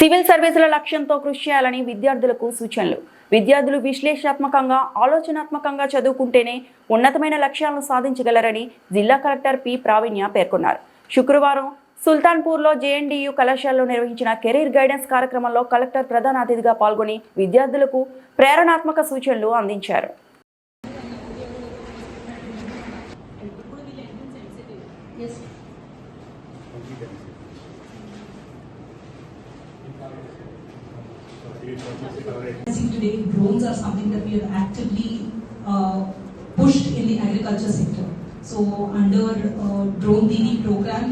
Civil సర్వీసుల లక్ష్యంతో కృషి చేయాలని విద్యార్థులకు సూచనలు. విద్యార్థులు విశ్లేషణాత్మకంగా, ఆలోచనాత్మకంగా చదువుకుంటేనే ఉన్నతమైన లక్ష్యాలను సాధించగలరని జిల్లా కలెక్టర్ పి ప్రావీణ్య పేర్కొన్నారు. శుక్రవారం సుల్తాన్పూర్లో జేఎన్టీయూ కళాశాలలో నిర్వహించిన కెరీర్ గైడెన్స్ కార్యక్రమంలో కలెక్టర్ ప్రధాన అతిథిగా పాల్గొని విద్యార్థులకు ప్రేరణాత్మక సూచనలు అందించారు. Today, drones are something that we have actively pushed in the agriculture sector. So, under Drone Didi program,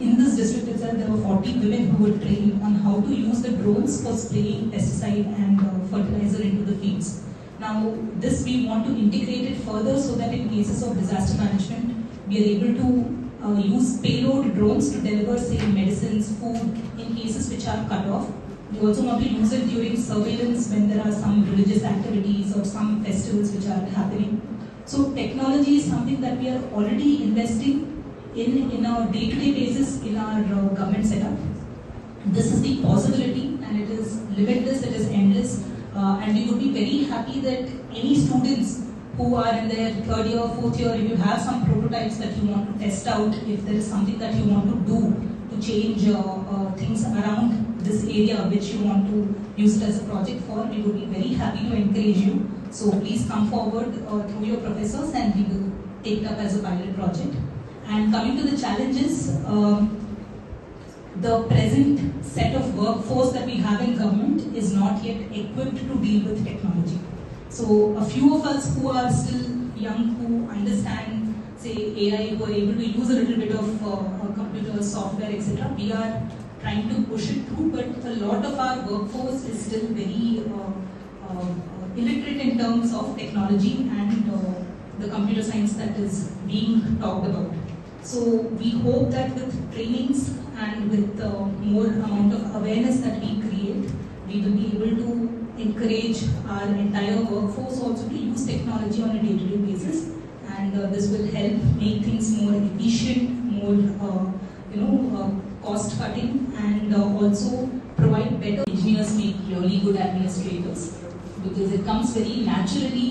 in this district itself, there were 40 women who were trained on how to use the drones for spraying pesticide and fertilizer into the fields. Now, this we want to integrate it further so that in cases of disaster management, we are able to use payload drones to deliver, say, medicines, food in cases which are cut off. We also want to use it during surveillance when there are some religious activities or some festivals which are happening. So technology is something that we are already investing in our day-to-day basis in our government setup. This is the possibility and it is limitless, it is endless, and we would be very happy that any students who are in their third year, fourth year, if you have some prototypes that you want to test out, if there is something that you want to do to change things around this area which you want to use it as a project for, we would be very happy to encourage you. So please come forward through your professors and we will take it up as a pilot project. And coming to the challenges, the present set of workforce that we have in government is not yet equipped to deal with technology. So a few of us who are still young, who understand, say, AI, who are able to use a little bit of computer software, etc., we are trying to push it through, but a lot of our workforce is still very illiterate in terms of technology and the computer science that is being talked about. So we hope that with trainings and with more amount of awareness that we create, we will be able to encourage our entire workforce also to use technology on a day-to-day basis, and this will help make things more efficient, more cost cutting, and also provide better engineers, make really good administrators, because it comes very naturally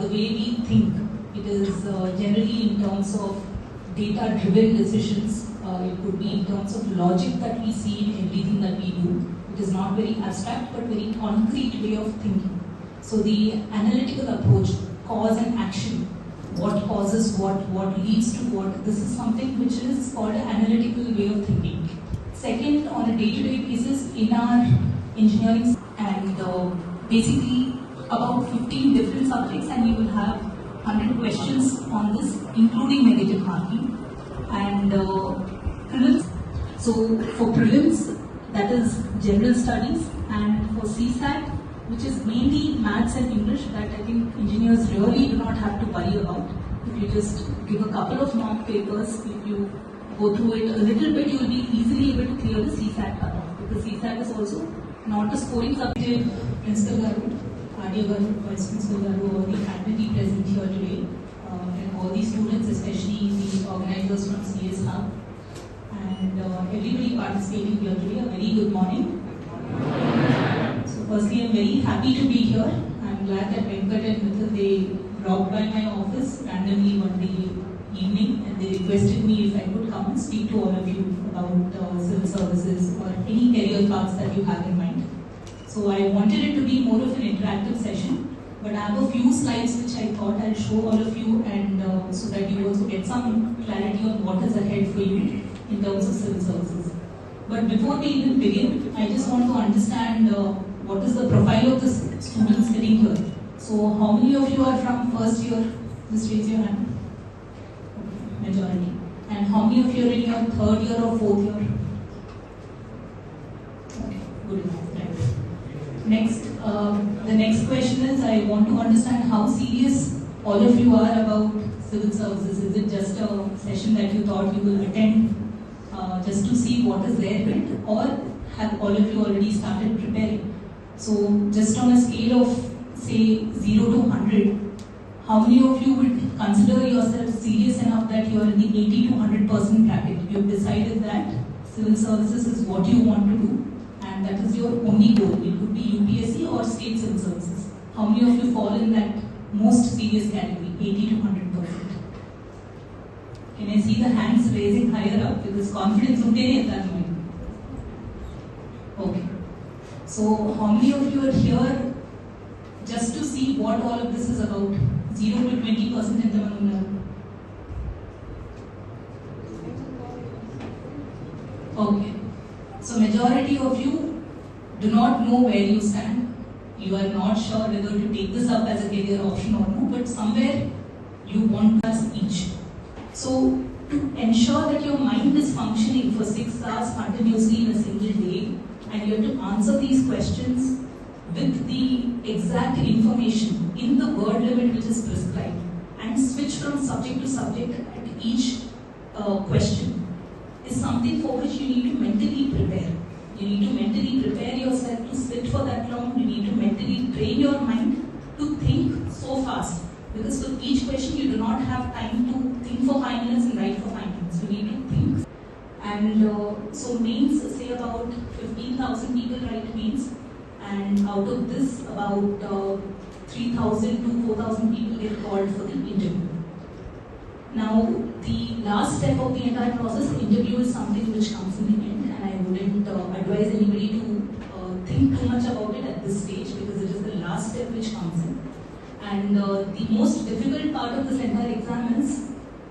the way we think. It is generally in terms of data driven decisions. It could be in terms of logic that we see in everything that we do. It is not very abstract but very concrete way of thinking. So the analytical approach, cause and action, what causes what leads to what, this is something which is called an analytical way of thinking. Second, on a day-to-day basis in our engineering, and basically about 15 different subjects, and we will have 100 questions on this, including negative marking. And prelims, so for prelims, that is general studies, and for CSAT, which is mainly maths and English, that I think engineers really do not have to worry about. If you just give a couple of mock papers, if you go through it a little bit, you will be easily able to clear the CSAT cutoff, because CSAT is also not a scoring subject. Principal Garu, Adia Garu, Vice Principal Garu, all the faculty present here today, and all the students, especially the organizers from CS Hub, and everybody participating here today, a very good morning. So firstly, I'm very happy to be here. I'm glad that Venkat and Mithil, they dropped by my office randomly one day evening, and they requested me if I could come and speak to all of you about civil services or any career paths that you have in mind. So I wanted it to be more of an interactive session, but I have a few slides which I thought I'll show all of you, and so that you also get some clarity on what is ahead for you in terms of civil services. But before we even begin, I just want to understand what is the profile of the students sitting here. So how many of you are from first year? Just raise your hand. Majority. And how many of you are in your third year or fourth year? Okay, good enough. Right. Next, the next question is, I want to understand how serious all of you are about civil services. Is it just a session that you thought you will attend just to see what is there in it, or have all of you already started preparing? So just on a scale of say 0 to 100, how many of you would consider yourself serious enough that you are in the 80 to 100% bracket? You have decided that civil services is what you want to do, and and that is your only goal. It could be UPSC or state civil services. How many of you fall in that most serious category, 80 to 100%? Can I see the hands raising higher up, because confidence untene at that point? Okay. So how many of you are here just to see what all of this is about? 0 to 20% ఎంతమంది ఉన్నారు? Okay. So majority of you do not know where you stand. You are not sure whether to take this up as a career option or no, but somewhere you want us each. So to ensure that your mind is functioning for 6 hours continuously in a single day, and you have to answer these questions with the exact information in the word limit which is prescribed, and switch from subject to subject at each question, is something for which you need to mentally prepare. You need to mentally prepare yourself to sit for that long. You need to mentally train your mind to think so fast, because for each question you do not have time to think for 5 minutes and write for 5 minutes. You need to think. And so mains, say about 15,000 people write mains, and out of this about 3,000 to 4,000 people get called for the interview. Now the last step of the entire process, the interview, is something which comes in the end, and I wouldn't advise anybody to think too much about it at this stage, because it is the last step which comes in. And the most difficult part of this entire exam is,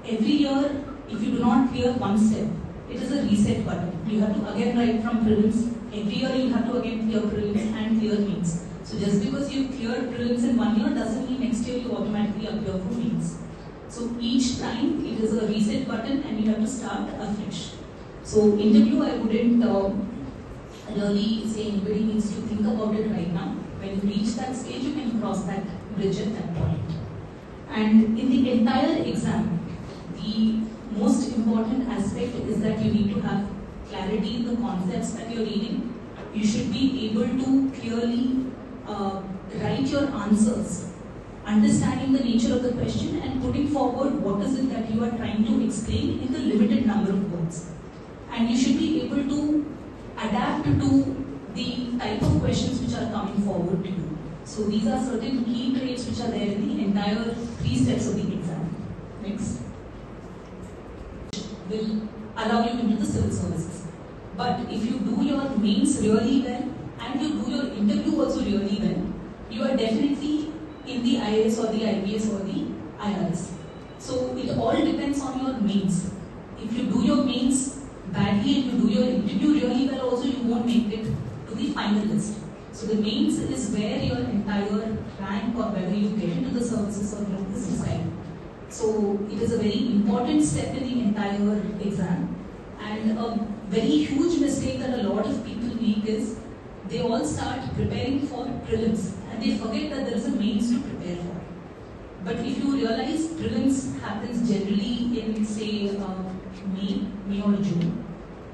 every year if you do not clear one step, it is a reset button. You have to again write from prelims. Every year you have to again clear prelims and clear mains. So just because you cleared prelims in 1 year doesn't mean next year you automatically appear for mains. So each time it is a reset button and you have to start afresh. So interview, I wouldn't really say anybody needs to think about it right now. When you reach that stage, you can cross that bridge at that point. And in the entire exam, the most important aspect is that you need to have clarity in the concepts that you're reading. You should be able to clearly write your answers, understanding the nature of the question and putting forward what is it that you are trying to explain in the limited number of words. And you should be able to adapt to the type of questions which are coming forward to you. So these are certain key traits which are there in the entire 3 steps of the exam. Next. Will allow you into the civil services. But if you do your mains really well and you do your interview also really well, you are definitely in the IAS or the IPS or the IRS. So it all depends on your mains. If you do your mains badly and you do your interview really well also, you won't make it to the final list. So the mains is where your entire rank or whether you get into the services or not is decided. So it is a very important step in the entire exam. And a very huge mistake that a lot of people make is they all start preparing for prelims and they forget that there is a mains to prepare for. But if you realize prelims happens generally in say May or June,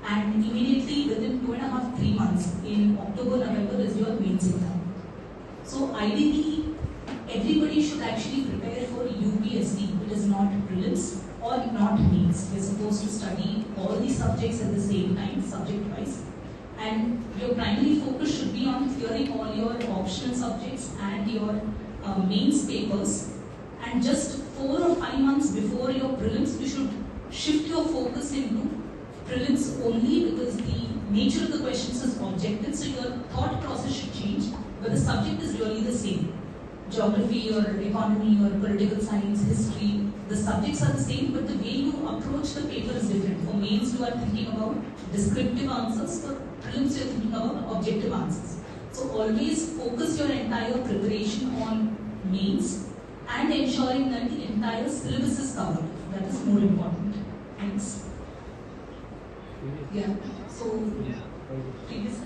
and immediately within 2.5-3 months in October, November is your mains exam. So ideally everybody should actually prepare for UPSC. It is not prelims or not mains. You're supposed to study all the subjects at the same time, subject wise. And your primary focus should be on clearing all your optional subjects and your mains papers. And just 4 or 5 months before your prelims, you should shift your focus into prelims only, because the nature of the questions is objective. So your thought process should change, but the subject is really the same. Geography or economy or political science, history, the subjects are the same, but the way you approach the paper is different. For mains, you are thinking about descriptive answers. For prelims, you are thinking about objective answers. So always focus your entire preparation on mains and ensuring that the entire syllabus is covered. That is more important. Thanks. Yeah. So previous.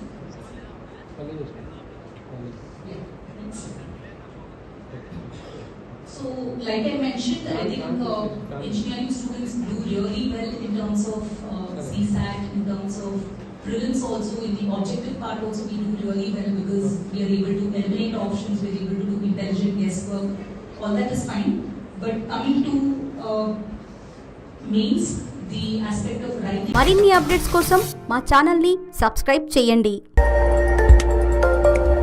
Yeah. Thanks. So, like I mentioned, I think engineering students do really well in terms of CSAT, in terms of prelims also, in the objective part also we do really well, because we are able to eliminate options, we are able to do intelligent guesswork, all that is fine. But coming to mains, the aspect of writing. మరిన్ని updates కోసం మా ఛానల్ని subscribe చేయండి.